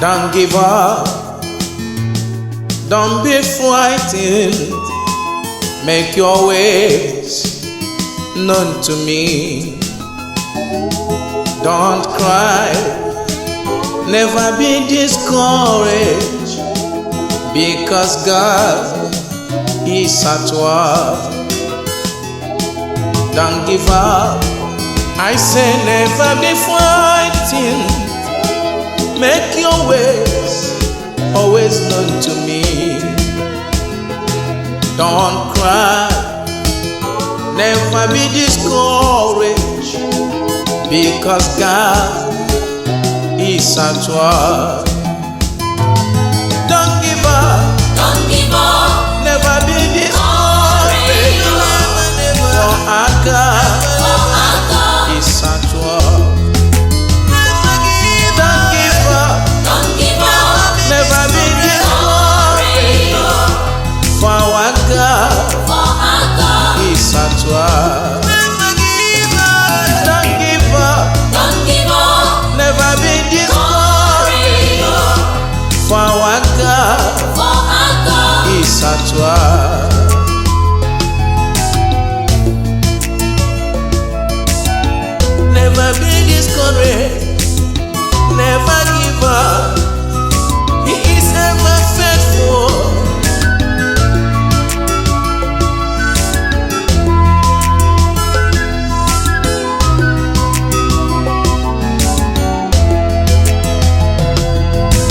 Don't give up, don't be frightened. Make your ways known to me. Don't cry, never be discouraged, because God is at work. Don't give up, I say never be frightened. Make your ways always known to me. Don't cry, never be discouraged, because God is at work. Don't give up, never be discouraged, for our God is at work. Don't give up, never be discouraged, for our God is at work. Don't give up, never be discouraged, for our God is at work. Never be discouraged, never give up. He is ever faithful.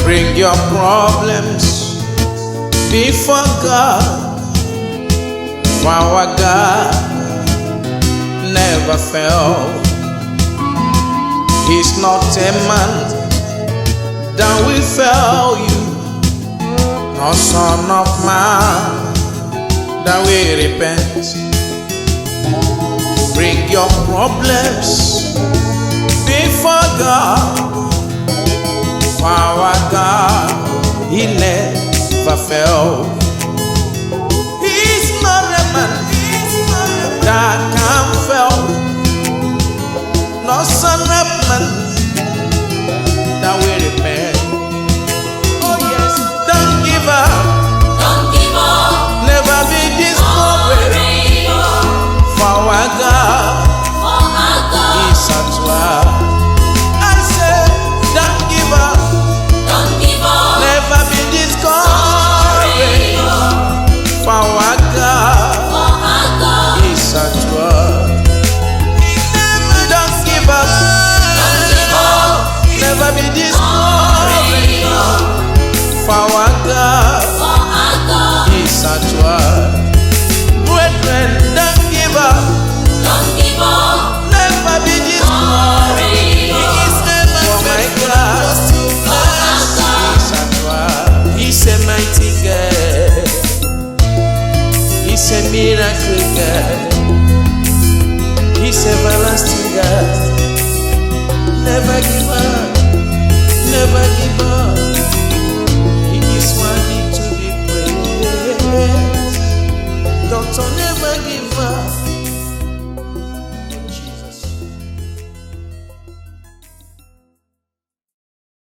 Bring your problems before God, for our God never fails. He's not a man that will fail you, no son of man that will repent. Bring your problems before God, for our God, He never fails. He's not a man that can fail, no son of man that will repent. Oh yes, don't give up, never be discouraged, for our God is at work. I say, don't give up, never be discouraged, for our God is at work. Never be discouraged, for our God is at work. Brethren, don't give up, never be discouraged, for my God is at work. He's a mighty God, He's a miracle God, He's everlasting God. Never give up, never give up.